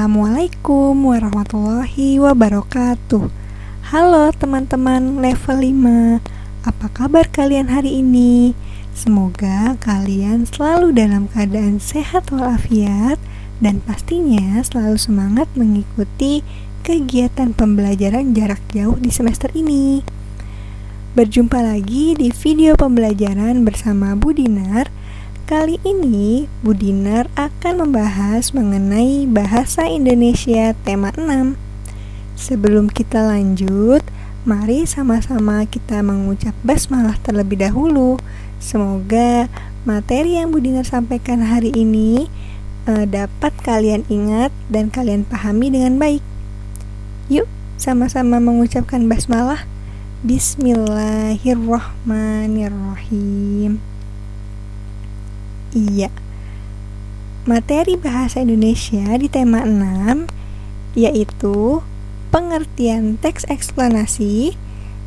Assalamualaikum warahmatullahi wabarakatuh. Halo teman-teman level 5. Apa kabar kalian hari ini? Semoga kalian selalu dalam keadaan sehat walafiat dan pastinya selalu semangat mengikuti kegiatan pembelajaran jarak jauh di semester ini. Berjumpa lagi di video pembelajaran bersama Bu Dinar. Kali ini, Bu Dinar akan membahas mengenai Bahasa Indonesia tema 6. Sebelum kita lanjut, mari sama-sama kita mengucap basmalah terlebih dahulu. Semoga materi yang Bu Dinar sampaikan hari ini dapat kalian ingat dan kalian pahami dengan baik. Yuk, sama-sama mengucapkan basmalah. Bismillahirrahmanirrahim. Iya, materi bahasa Indonesia di tema 6 yaitu pengertian teks eksplanasi,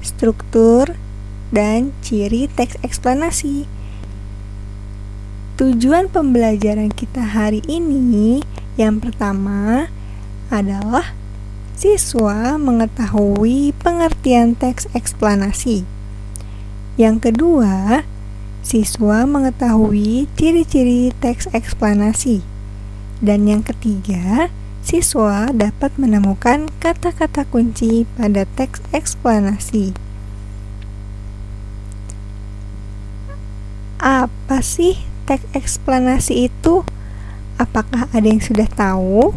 struktur, dan ciri teks eksplanasi. Tujuan pembelajaran kita hari ini yang pertama adalah siswa mengetahui pengertian teks eksplanasi. Yang kedua, siswa mengetahui ciri-ciri teks eksplanasi. Dan yang ketiga, siswa dapat menemukan kata-kata kunci pada teks eksplanasi. Apa sih teks eksplanasi itu? Apakah ada yang sudah tahu?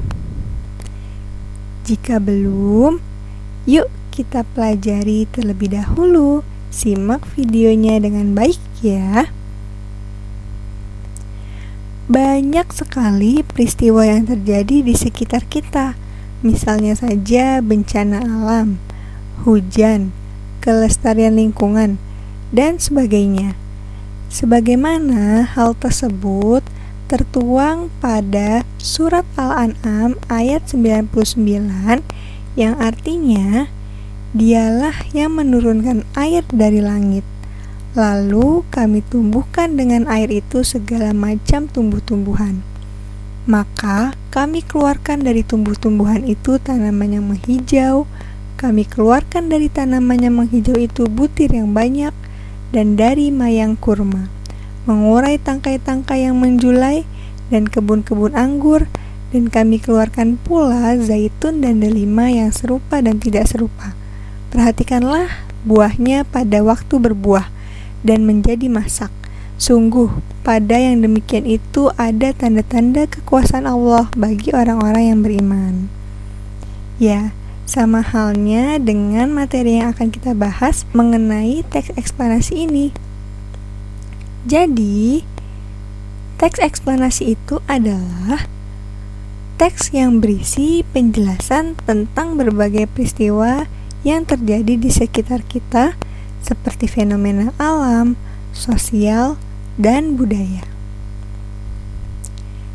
Jika belum, yuk kita pelajari terlebih dahulu. Simak videonya dengan baik ya. Banyak sekali peristiwa yang terjadi di sekitar kita. Misalnya saja bencana alam, hujan, kelestarian lingkungan, dan sebagainya. Sebagaimana hal tersebut tertuang pada surat Al-An'am ayat 99 yang artinya Dialah yang menurunkan air dari langit, lalu kami tumbuhkan dengan air itu segala macam tumbuh-tumbuhan. Maka kami keluarkan dari tumbuh-tumbuhan itu tanaman yang menghijau, kami keluarkan dari tanaman yang menghijau itu butir yang banyak, dan dari mayang kurma, mengurai tangkai-tangkai yang menjulai, dan kebun-kebun anggur, dan kami keluarkan pula zaitun dan delima yang serupa dan tidak serupa. Perhatikanlah buahnya pada waktu berbuah dan menjadi masak. Sungguh, pada yang demikian itu ada tanda-tanda kekuasaan Allah bagi orang-orang yang beriman. Ya, sama halnya dengan materi yang akan kita bahas mengenai teks eksplanasi ini. Jadi, teks eksplanasi itu adalah teks yang berisi penjelasan tentang berbagai peristiwa yang terjadi di sekitar kita seperti fenomena alam, sosial, dan budaya.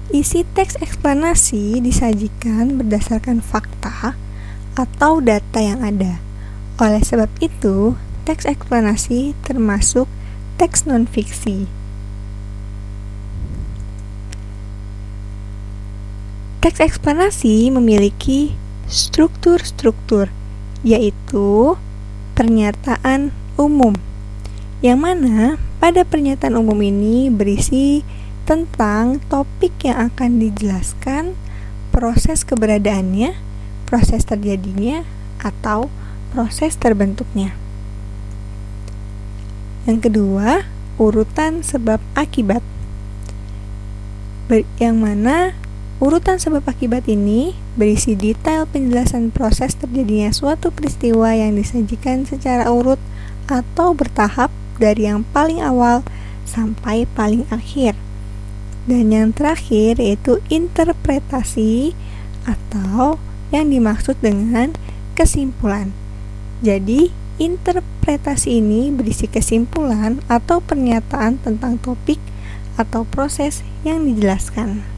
Isi teks eksplanasi disajikan berdasarkan fakta atau data yang ada. Oleh sebab itu, teks eksplanasi termasuk teks non-fiksi. Teks eksplanasi memiliki struktur-struktur, yaitu pernyataan umum, yang mana pada pernyataan umum ini berisi tentang topik yang akan dijelaskan, proses keberadaannya, proses terjadinya, atau proses terbentuknya. Yang kedua, urutan sebab akibat, yang mana urutan sebab akibat ini berisi detail penjelasan proses terjadinya suatu peristiwa yang disajikan secara urut atau bertahap dari yang paling awal sampai paling akhir. Dan yang terakhir yaitu interpretasi atau yang dimaksud dengan kesimpulan. Jadi, interpretasi ini berisi kesimpulan atau pernyataan tentang topik atau proses yang dijelaskan.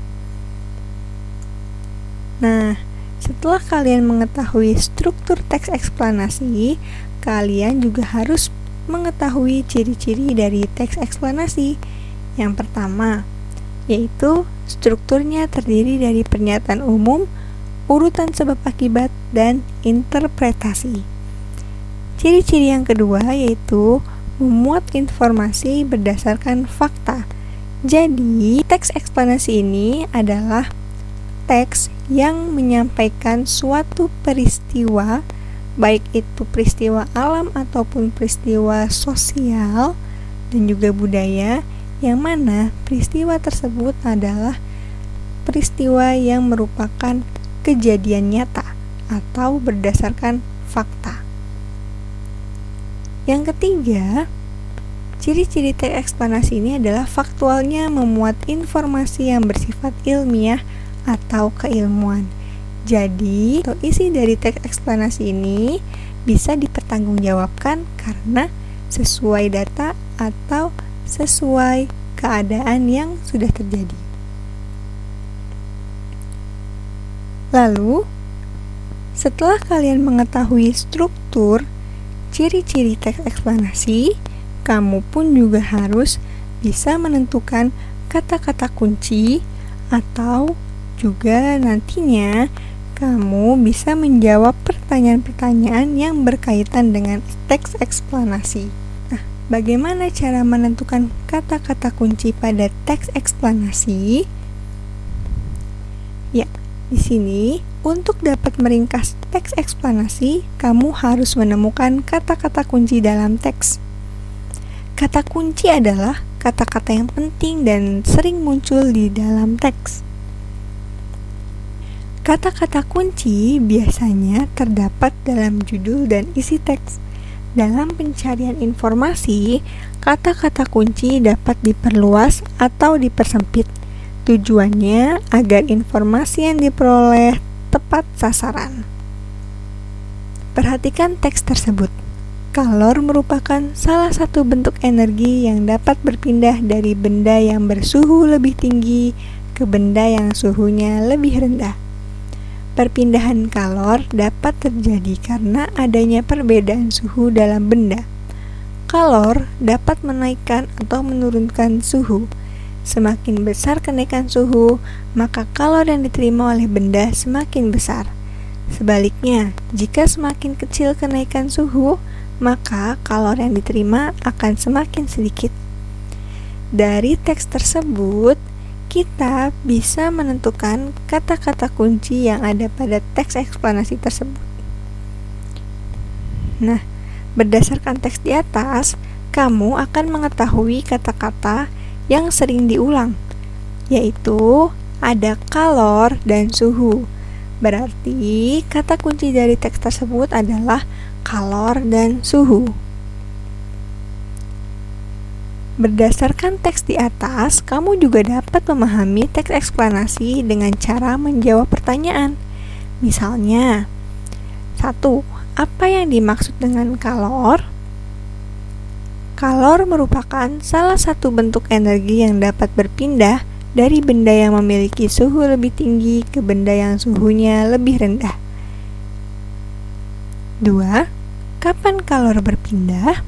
Nah, setelah kalian mengetahui struktur teks eksplanasi, kalian juga harus mengetahui ciri-ciri dari teks eksplanasi. Yang pertama, yaitu strukturnya terdiri dari pernyataan umum, urutan sebab akibat, dan interpretasi. Ciri-ciri yang kedua yaitu memuat informasi berdasarkan fakta. Jadi, teks eksplanasi ini adalah teks yang menyampaikan suatu peristiwa, baik itu peristiwa alam ataupun peristiwa sosial dan juga budaya, yang mana peristiwa tersebut adalah peristiwa yang merupakan kejadian nyata atau berdasarkan fakta. Yang ketiga, ciri-ciri teks eksplanasi ini adalah faktualnya memuat informasi yang bersifat ilmiah atau keilmuan. Jadi, isi dari teks eksplanasi ini bisa dipertanggungjawabkan karena sesuai data atau sesuai keadaan yang sudah terjadi. Lalu, setelah kalian mengetahui struktur, ciri-ciri teks eksplanasi, kamu pun juga harus bisa menentukan kata-kata kunci atau juga nantinya kamu bisa menjawab pertanyaan-pertanyaan yang berkaitan dengan teks eksplanasi. Nah, bagaimana cara menentukan kata-kata kunci pada teks eksplanasi? Ya, di sini, untuk dapat meringkas teks eksplanasi, kamu harus menemukan kata-kata kunci dalam teks. Kata kunci adalah kata-kata yang penting dan sering muncul di dalam teks. Kata-kata kunci biasanya terdapat dalam judul dan isi teks. Dalam pencarian informasi, kata-kata kunci dapat diperluas atau dipersempit. Tujuannya agar informasi yang diperoleh tepat sasaran. Perhatikan teks tersebut. Kalor merupakan salah satu bentuk energi yang dapat berpindah dari benda yang bersuhu lebih tinggi ke benda yang suhunya lebih rendah. Perpindahan kalor dapat terjadi karena adanya perbedaan suhu dalam benda. Kalor dapat menaikkan atau menurunkan suhu. Semakin besar kenaikan suhu, maka kalor yang diterima oleh benda semakin besar. Sebaliknya, jika semakin kecil kenaikan suhu, maka kalor yang diterima akan semakin sedikit. Dari teks tersebut, kita bisa menentukan kata-kata kunci yang ada pada teks eksplanasi tersebut. Nah, berdasarkan teks di atas, kamu akan mengetahui kata-kata yang sering diulang, yaitu ada kalor dan suhu. Berarti kata kunci dari teks tersebut adalah kalor dan suhu. Berdasarkan teks di atas, kamu juga dapat memahami teks eksplanasi dengan cara menjawab pertanyaan. Misalnya, 1. Apa yang dimaksud dengan kalor? Kalor merupakan salah satu bentuk energi yang dapat berpindah dari benda yang memiliki suhu lebih tinggi ke benda yang suhunya lebih rendah. 2. Kapan kalor berpindah?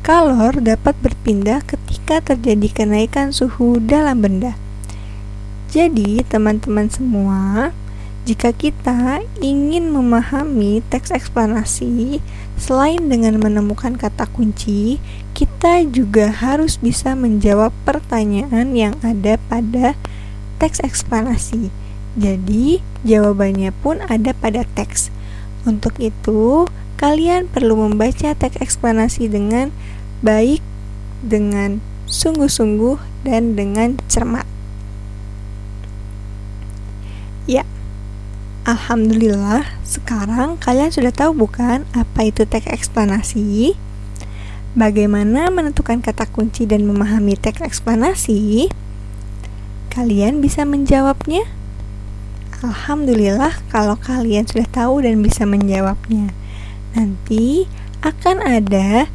Kalor dapat berpindah ketika terjadi kenaikan suhu dalam benda. Jadi, teman-teman semua, jika kita ingin memahami teks eksplanasi, selain dengan menemukan kata kunci, kita juga harus bisa menjawab pertanyaan yang ada pada teks eksplanasi. Jadi, jawabannya pun ada pada teks. Untuk itu, kalian perlu membaca teks eksplanasi dengan baik, dengan sungguh-sungguh, dan dengan cermat. Ya, alhamdulillah, sekarang kalian sudah tahu bukan apa itu teks eksplanasi? Bagaimana menentukan kata kunci dan memahami teks eksplanasi? Kalian bisa menjawabnya? Alhamdulillah kalau kalian sudah tahu dan bisa menjawabnya. Nanti akan ada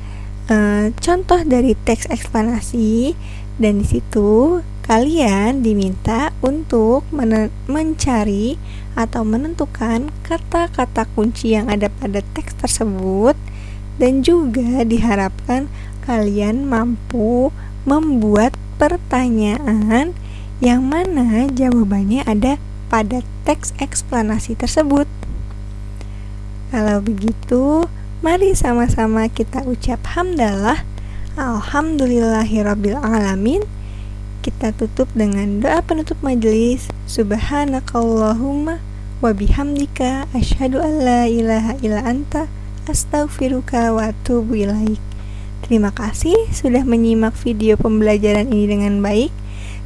contoh dari teks eksplanasi, dan di situ kalian diminta untuk mencari atau menentukan kata-kata kunci yang ada pada teks tersebut, dan juga diharapkan kalian mampu membuat pertanyaan yang mana jawabannya ada pada teks eksplanasi tersebut. Kalau begitu, mari sama-sama kita ucap hamdalah, alhamdulillahirabbil alamin. Kita tutup dengan doa penutup majelis. Subhanakallahumma wa bihamdika asyhadu an la ilaha illa anta astaghfiruka wa atubu ilaik. Terima kasih sudah menyimak video pembelajaran ini dengan baik.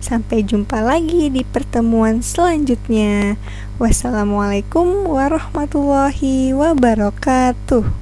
Sampai jumpa lagi di pertemuan selanjutnya. Wassalamualaikum warahmatullahi wabarakatuh.